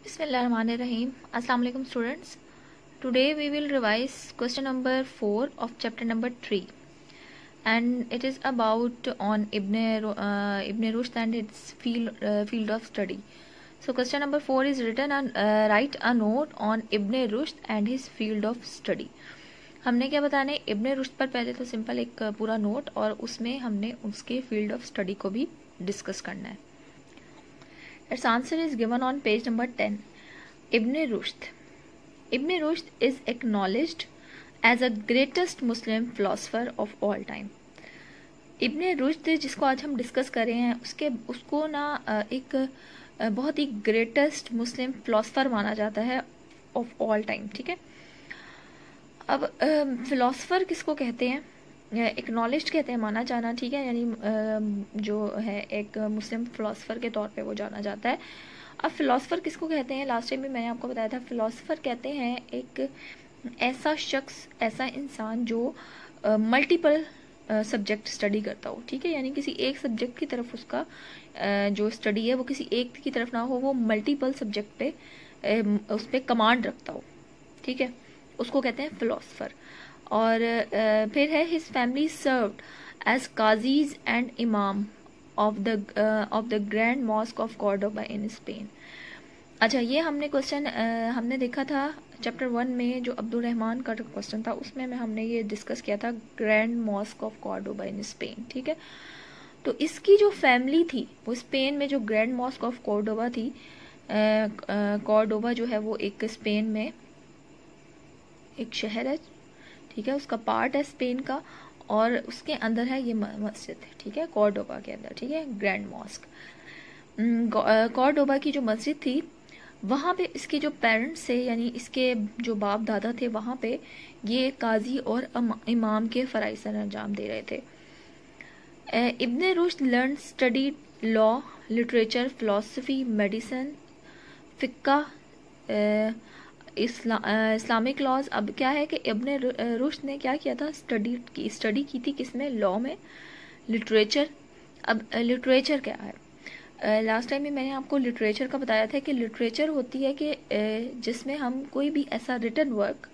Bismillahirrahmanirrahim. Assalamu alaikum students. Today we will revise question number 4 of chapter number 3, and it is about on Ibn Rushd and its field of study. So question number 4 is written on write a note on Ibn Rushd and his field of study. हमने क्या बताना है इब्न रुश्द पर? पहले तो simple एक पूरा note और उसमें हमने उसके फील्ड ऑफ स्टडी को भी डिस्कस करना है. Its answer is given on page number 10. Ibn Rushd. Ibn Rushd is acknowledged as a greatest Muslim philosopher of all time. Ibn Rushd जिसको आज हम डिस्कस कर रहे हैं उसको ना एक बहुत ही ग्रेटेस्ट मुस्लिम फिलोसफर माना जाता है ऑफ ऑल टाइम. ठीक है, अब फिलोसफर किसको कहते हैं? एक्नॉलेज्ड कहते हैं, माना जाना. ठीक है, यानी जो है एक मुस्लिम फिलोसफर के तौर पे वो जाना जाता है. अब फिलोसफर किसको कहते हैं? लास्ट टाइम भी मैंने आपको बताया था. फिलोसफर कहते हैं एक ऐसा शख्स, ऐसा इंसान जो मल्टीपल सब्जेक्ट स्टडी करता हो. ठीक है, यानी किसी एक सब्जेक्ट की तरफ उसका जो स्टडी है वो किसी एक की तरफ ना हो, वो मल्टीपल सब्जेक्ट पे उस पर कमांड रखता हो. ठीक है, उसको कहते हैं फिलोसफर. और फिर है his family served as qazis and imam of the grand mosque of Cordoba in Spain. अच्छा, ये हमने क्वेश्चन हमने देखा था चैप्टर 1 में, जो अब्दुल रहमान का क्वेश्चन था उसमें हमने ये डिस्कस किया था, grand mosque of Cordoba in Spain. ठीक है, तो इसकी जो फैमिली थी वो स्पेन में जो ग्रैंड मॉस्क ऑफ कॉर्डोबा थी, कॉर्डोबा जो है वो एक स्पेन में एक शहर है. ठीक है, उसका पार्ट है स्पेन का और उसके अंदर है ये मस्जिद. ठीक है, कॉर्डोबा के अंदर. ठीक है, ग्रैंड मॉस्क. कॉर्डोबा की जो मस्जिद थी वहाँ पे इसके जो पेरेंट्स थे, यानी इसके जो बाप दादा थे, वहाँ पे ये काजी और इमाम के फराइज सर अंजाम दे रहे थे. Ibn Rushd learn study law, literature, philosophy, medicine, fiqh, Islamic laws. अब क्या है कि इब्न रुश्द ने क्या किया था? स्टडी की थी किसमें? लॉ में, लिटरेचर. अब लिटरेचर क्या है? लास्ट टाइम भी मैंने आपको लिटरेचर का बताया था कि लिटरेचर होती है कि जिसमें हम कोई भी ऐसा रिटन वर्क,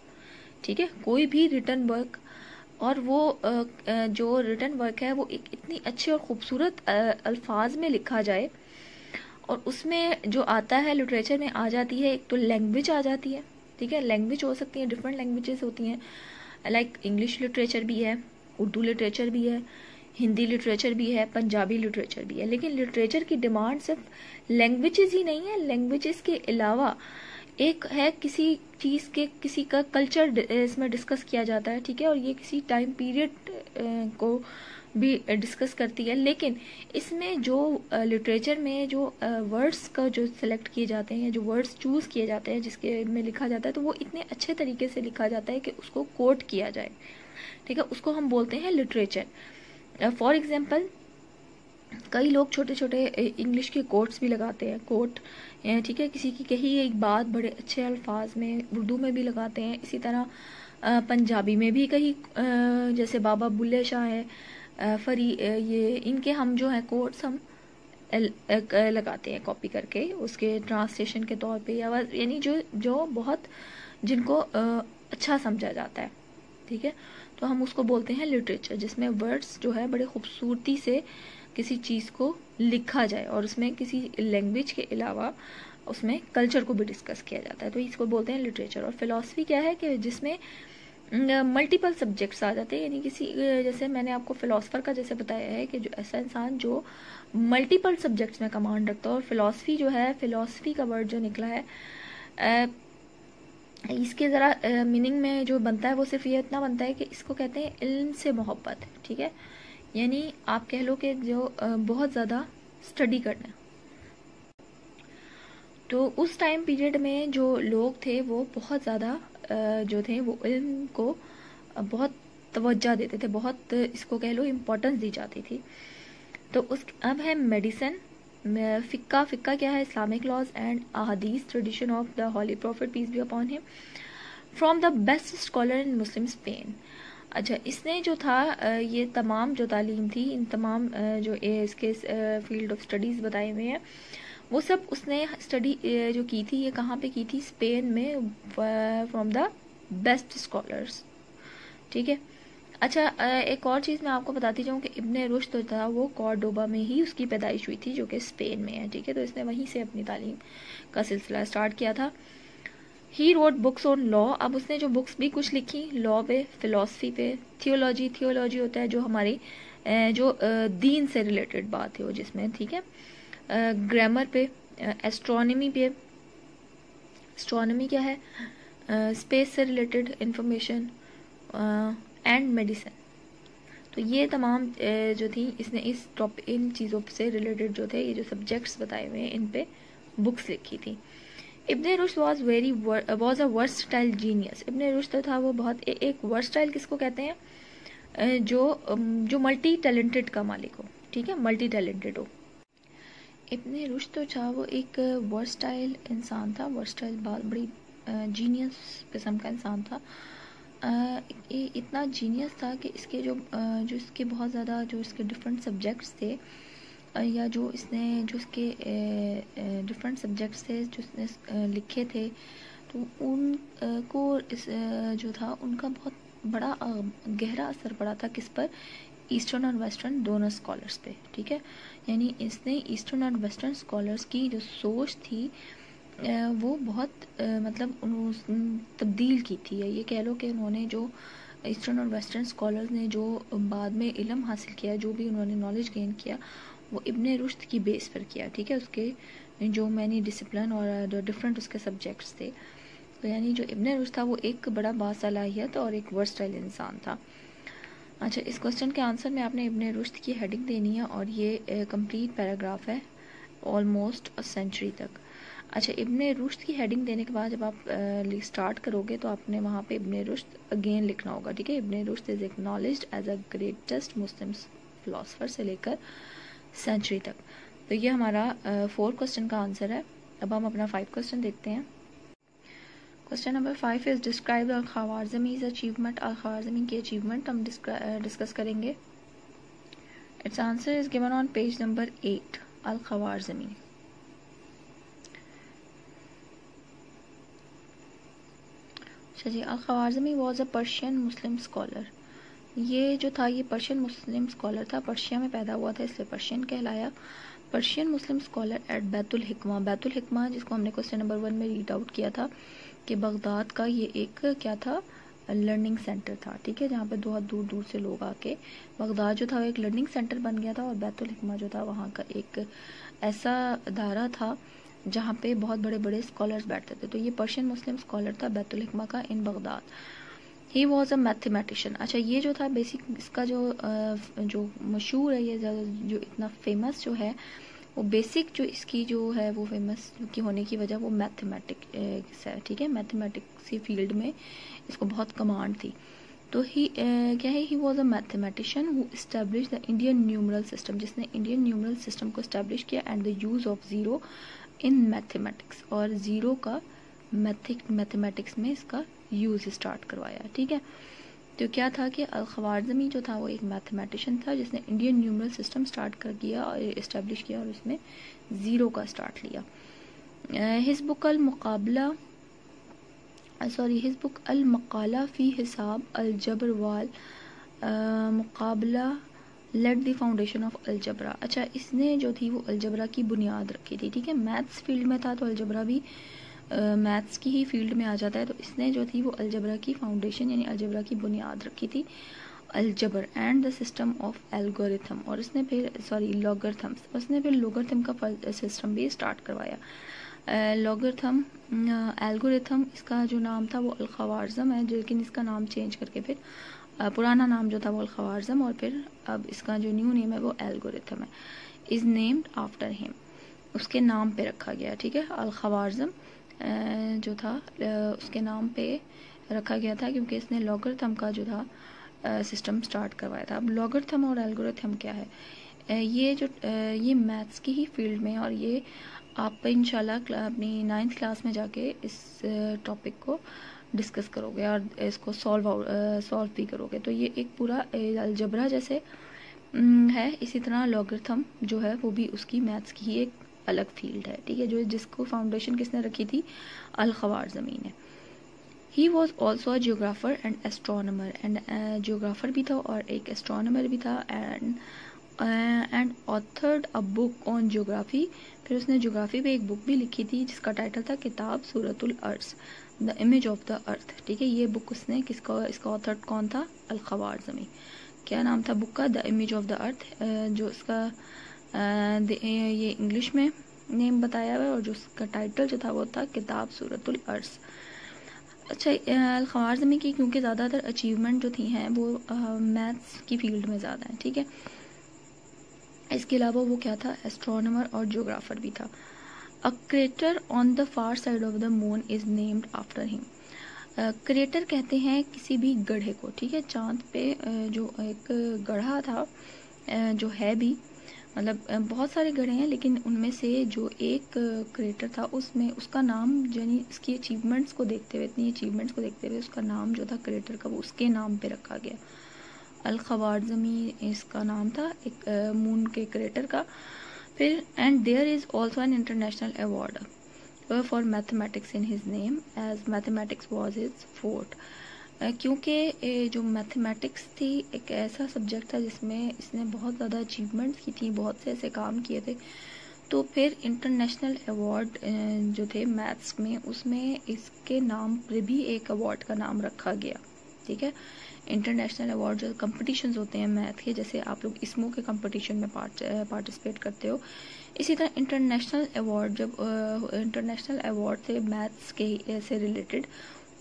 ठीक है, कोई भी रिटन वर्क, और वो जो रिटन वर्क है वो एक इतनी अच्छे और ख़ूबसूरत अल्फाज में लिखा जाए, और उसमें जो आता है लिटरेचर में आ जाती है एक तो लैंग्वेज आ जाती है. ठीक है, लैंग्वेज हो सकती है, डिफरेंट लैंग्वेजेस होती हैं, लाइक इंग्लिश लिटरेचर भी है, उर्दू लिटरेचर भी है, हिंदी लिटरेचर भी है, पंजाबी लिटरेचर भी है. लेकिन लिटरेचर की डिमांड सिर्फ लैंग्वेजेस ही नहीं है, लैंग्वेजेस के अलावा एक है किसी चीज़ के, किसी का कल्चर इसमें डिस्कस किया जाता है. ठीक है, और ये किसी टाइम पीरियड को भी डिस्कस करती है. लेकिन इसमें जो लिटरेचर में जो वर्ड्स का जो सिलेक्ट किए जाते हैं, जो वर्ड्स चूज़ किए जाते हैं जिसके में लिखा जाता है, तो वो इतने अच्छे तरीके से लिखा जाता है कि उसको कोट किया जाए. ठीक है, उसको हम बोलते हैं लिटरेचर. फॉर एग्जाम्पल, कई लोग छोटे छोटे इंग्लिश के कोट्स भी लगाते हैं, कोट. ठीक है, किसी की कही एक बात बड़े अच्छे अल्फाज में उर्दू में भी लगाते हैं. इसी तरह पंजाबी में भी कहीं, जैसे बाबा बुल्ले शाह है, ये इनके हम जो है कोट्स हम लगाते हैं कॉपी करके उसके ट्रांसलेशन के तौर पे, या यानी जो बहुत जिनको अच्छा समझा जाता है. ठीक है, तो हम उसको बोलते हैं लिटरेचर, जिसमें वर्ड्स जो है बड़े खूबसूरती से किसी चीज़ को लिखा जाए और उसमें किसी लैंग्वेज के अलावा उसमें कल्चर को भी डिस्कस किया जाता है, तो इसको बोलते हैं लिटरेचर. और फिलॉसफी क्या है कि जिसमें मल्टीपल सब्जेक्ट्स आ जाते हैं, यानी किसी, जैसे मैंने आपको फिलोसफर का जैसे बताया है कि जो ऐसा इंसान जो मल्टीपल सब्जेक्ट्स में कमांड रखता है. और फिलोसफी जो है, फिलोसफी का वर्ड जो निकला है, इसके ज़रा मीनिंग में जो बनता है वो सिर्फ ये इतना बनता है कि इसको कहते हैं इल्म से मोहब्बत. ठीक है, यानी आप कह लो कि जो बहुत ज़्यादा स्टडी करना. तो उस टाइम पीरियड में जो लोग थे वो बहुत ज़्यादा जो थे वो इल्म को बहुत तवज्जो देते थे, बहुत इसको कह लो इम्पोर्टेंस दी जाती थी. तो अब है मेडिसिन. फिक्का. फिक्का क्या है? इस्लामिक लॉज एंड अहादीस, tradition of the holy prophet peace be upon him, from the best scholar in Muslim Spain. अच्छा, इसने जो था ये तमाम जो तालीम थी, इन तमाम जो इसके फील्ड ऑफ स्टडीज़ बताए हुए हैं, वो सब उसने स्टडी जो की थी ये कहाँ पे की थी, स्पेन में, फ्रॉम द बेस्ट स्कॉलर्स। ठीक है। अच्छा, एक और चीज़ मैं आपको बताती जाऊँ कि इब्ने रुश्द जो था वो कॉर्डोबा में ही उसकी पैदाइश हुई थी, जो कि स्पेन में है। ठीक है, तो इसने वहीं से अपनी तालीम का सिलसिला स्टार्ट किया था। He wrote books on law, अब उसने जो बुक्स भी कुछ लिखी लॉ पे, फिलोसफी पे, थियोलॉजी, थियोलॉजी होता है जो हमारी जो दीन से रिलेटेड बात है वो जिसमें, ठीक है, ग्रामर पे, एस्ट्रोनॉमी पे, एस्ट्रोनॉमी क्या है, स्पेस से रिलेटेड इंफॉर्मेशन, एंड मेडिसिन। तो ये तमाम जो थी इसने इस टॉपिक, इन चीज़ों से रिलेटेड जो थे ये जो सब्जेक्ट्स बताए हुए हैं इन पे बुक्स लिखी थी। इब्ने Rushd was a versatile genius. इब्ने रुश्द था वो बहुत एक वर्सटाइल किसको कहते हैं, जो मल्टी टैलेंटेड का मालिक हो। ठीक है, मल्टी टैलेंटेड हो। इब्ने रुश्द तो था वो एक वर्सटाइल इंसान था, वर्सटाइल बहुत बड़ी जीनियस किस्म का इंसान था। ये इतना जीनियस था कि इसके जो इसके बहुत ज़्यादा जो इसके डिफरेंट सब्जेक्ट्स थे, या जो इसके डिफरेंट सब्जेक्ट्स थे जो इसने लिखे थे, तो उनको जो था उनका बहुत बड़ा गहरा असर पड़ा था किस पर, ईस्टर्न और वेस्टर्न दोनों स्कॉलर्स पे। ठीक है, यानी इसने ईस्टर्न और वेस्टर्न स्कॉलर्स की जो सोच थी वो बहुत मतलब तब्दील की थी। ये कह लो कि उन्होंने जो ईस्टर्न और वेस्टर्न स्कॉलर्स ने जो बाद में इल्म हासिल किया, जो भी उन्होंने नॉलेज गेन किया, वो इब्ने रुश्द की बेस पर किया। ठीक है, उसके जो मैनी डिसिप्लिन और डिफरेंट उसके सब्जेक्ट्स थे। तो यानी जो इब्ने रुश्द था वो एक बड़ा बासलाहियत और एक वर्सटाइल इंसान था। अच्छा, इस क्वेश्चन के आंसर में आपने इब्ने रुश्द की हेडिंग देनी है और ये कंप्लीट पैराग्राफ है ऑलमोस्ट अ सेंचुरी तक। अच्छा, इब्ने रुश्द की हेडिंग देने के बाद जब आप स्टार्ट करोगे तो आपने वहाँ पे इब्ने रुश्द अगेन लिखना होगा। ठीक है, Ibn Rushd is acknowledged as a greatest Muslim philosopher से लेकर सेंचुरी तक। तो ये हमारा 4 क्वेश्चन का आंसर है। अब हम अपना 5 क्वेश्चन देखते हैं। Question number 5 is describe Al Khwarizmi's achievement. Al Khwarizmi की अचीवमेंट हम डिस्कस करेंगे। Its answer is given on page number 8। Al Khwarizmi, अच्छा जी, Al Khwarizmi was a Persian Muslim scholar. ये जो था ये पर्शियन मुस्लिम स्कॉलर था, पर्शिया में पैदा हुआ था इसलिए पर्शियन कहलाया। Persian Muslim scholar at Baitul Hikma. Baitul Hikma जिसको हमने क्वेश्चन नंबर 1 में रीड आउट किया था कि बगदाद का ये एक क्या था, लर्निंग सेंटर था। ठीक है, जहाँ पे बहुत दूर दूर से लोग आके, बगदाद जो था वो एक लर्निंग सेंटर बन गया था और बैतुल हिकमा जो था वहाँ का एक ऐसा अदारा था जहाँ पे बहुत बड़े बड़े स्कॉलर्स बैठते थे। तो ये पर्शियन मुस्लिम स्कॉलर था बैतुल हिकमा का इन Baghdad. He was a mathematician. अच्छा, ये जो था बेसिक इसका जो मशहूर है, ये जो इतना फेमस जो है वो बेसिक जो इसकी जो है वो फेमस की होने की वजह वो मैथमेटिक्स है। ठीक है, मैथमेटिक्स की फील्ड में इसको बहुत कमांड थी। तो ही क्या है, he was a mathematician who establish the Indian numeral system, जिसने इंडियन न्यूमरल सिस्टम को इस्टेब्लिश किया, and the use of zero in mathematics, और ज़ीरो का मैथमेटिक्स में इसका यूज़ स्टार्ट करवाया। ठीक है, तो क्या था कि अल ख़वारिज़मी जो था वो एक मैथमेटिशियन था जिसने इंडियन न्यूमरल सिस्टम स्टार्ट कर किया और इस्टेब्लिश किया और उसमें ज़ीरो का स्टार्ट लिया। हिज़ बुक अल मक़ाला फ़ी हिसाब अल जबर वाल मुक़ाबला let the foundation of algebra. अच्छा, इसने जो थी वो अलजबरा की बुनियाद रखी थी। ठीक है, मैथ्स फील्ड में था तो अलजबरा भी मैथ्स की ही फील्ड में आ जाता है। तो इसने जो थी वो अलजबरा की फाउंडेशन यानी अलजबरा की बुनियाद रखी थी, algebra and the system of algorithm, और इसने फिर लॉगरिथम्स, उसने फिर लॉगरिथम का सिस्टम भी स्टार्ट करवाया। लॉगरिथम एल्गोरिथम इसका जो नाम था वो अल ख़वारिज़म है, लेकिन इसका नाम चेंज करके फिर पुराना नाम जो था वो अल ख़वारिज़म और फिर अब इसका जो न्यू नेम है वो एल्गोरिथम है। इज़ नेम्ड आफ्टर हिम, उसके नाम पे रखा गया। ठीक है, अल ख़वारिज़म जो था उसके नाम पे रखा गया था क्योंकि इसने लॉगरिथम का जो था सिस्टम स्टार्ट करवाया था। अब लॉगरिथम और एल्गोरिथम क्या है, ये मैथ्स की ही फील्ड में, और ये आप इंशाल्लाह अपनी 9th क्लास में जाके इस टॉपिक को डिस्कस करोगे और इसको सॉल्व भी करोगे। तो ये एक पूरा अलजबरा जैसे है, इसी तरह लॉगरिथम जो है वो भी उसकी मैथ्स की ही एक अलग फील्ड है, ठीक है, जो जिसको फाउंडेशन किसने रखी थी, अल-ख़वारज़मी ने। ही was also a geographer and astronomer, and geographer भी था और एक एस्ट्रोनमर भी था, and authored a book on geography. फिर उसने जियोग्राफी पे एक बुक भी लिखी थी जिसका टाइटल था किताब सूरतुल अर्ज़, the image of the earth, ठीक है। ये बुक उसने किसका, इसका ऑथर कौन था, अल-ख़वारज़मी। क्या नाम था बुक का, the image of the earth, जो इसका ये इंग्लिश में नेम बताया हुआ है, और जो उसका टाइटल जो था वो था किताब सूरतुल अर्ज़। अच्छा, अल-ख़वारज़मी की क्योंकि ज़्यादातर अचीवमेंट जो थी हैं वो मैथ्स की फील्ड में ज़्यादा हैं, ठीक है। इसके अलावा वो क्या था, एस्ट्रोनमर और जियोग्राफर भी था। A crater on the far side of the moon is named after him. Crater कहते हैं किसी भी गड्ढे को, ठीक है। चांद पे जो एक गड्ढा था, जो है भी, मतलब बहुत सारे गड्ढे हैं, लेकिन उनमें से जो एक क्रेटर था उसमें उसका नाम, यानी इसकी अचीवमेंट्स को देखते हुए, इतनी अचीवमेंट्स को देखते हुए उसका नाम जो था क्रेटर का वो उसके नाम पे रखा गया। अल-ख़वारज़मी इसका नाम था, एक मून के क्रेटर का। फिर and there is also an international award for mathematics in his name, as mathematics was his forte. क्योंकि जो मैथमेटिक्स थी एक ऐसा सब्जेक्ट था जिसमें इसने बहुत ज़्यादा अचीवमेंट्स की थी, बहुत से ऐसे काम किए थे, तो फिर इंटरनेशनल अवार्ड जो थे मैथ्स में, उसमें इसके नाम पर भी एक अवार्ड का नाम रखा गया, ठीक है। इंटरनेशनल अवार्ड जो कंपटीशंस होते हैं मैथ के, जैसे आप लोग इसमो के कंपटीशन में पार्टिसिपेट करते हो, इसी तरह इंटरनेशनल अवार्ड, जब इंटरनेशनल अवार्ड थे मैथ्स के से रिलेटेड,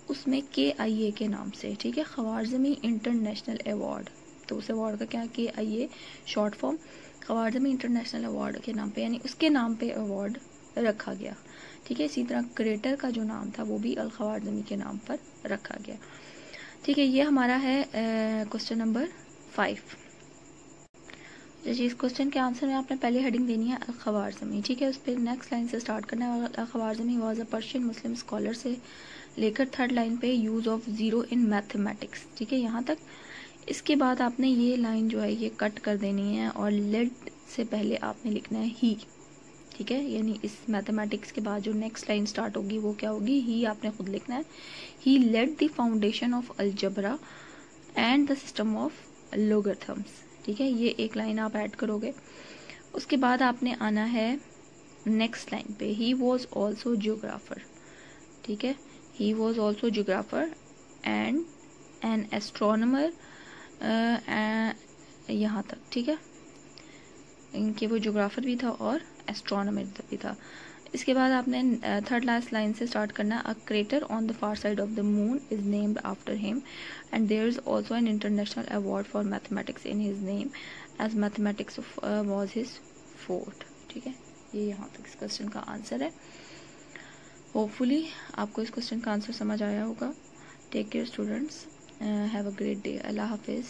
उसमें KIA के नाम से, ठीक है, ख़वारज़मी इंटरनेशनल अवार्ड, तो उस अवार्ड का क्या, KIA short form, Khwarizmi international award के नाम पे, यानी उसके नाम पे अवार्ड रखा गया, ठीक है। इसी तरह क्रेटर का जो नाम था वो भी अल-ख़वारज़मी के नाम पर रखा गया, ठीक है। ये हमारा है क्वेश्चन नंबर 5। जी, इस क्वेश्चन के आंसर में आपने पहले हेडिंग देनी है अल-ख़वारज़मी, ठीक है। उस पर नेक्स्ट लाइन से स्टार्ट करना है। Al Khwarizmi was a Persian Muslim scholar से लेकर थर्ड लाइन पे use of zero in mathematics, ठीक है, यहाँ तक। इसके बाद आपने ये लाइन जो है ये कट कर देनी है और लेड से पहले आपने लिखना है ही, ठीक है। यानी इस मैथमेटिक्स के बाद जो नेक्स्ट लाइन स्टार्ट होगी वो क्या होगी, ही आपने खुद लिखना है। He laid the foundation of algebra and the system of logarithms, ठीक है। ये एक लाइन आप ऐड करोगे। उसके बाद आपने आना है नेक्स्ट लाइन पे, ही वॉज ऑल्सो जियोग्राफर, ठीक है। He was also geographer and an astronomer, यहाँ तक, ठीक है, इनके वो जियोग्राफर भी था और एस्ट्रोनमर भी था। इसके बाद आपने थर्ड लास्ट लाइन से स्टार्ट करना, a crater on the far side of the moon is named after him and there is also an international award for mathematics in his name, as mathematics was his forte, ठीक है। ये यहाँ तक इस question का answer है। Hopefully आपको इस क्वेश्चन का आंसर समझ आया होगा। Take care students, have a great day. अल्लाह हाफिज़।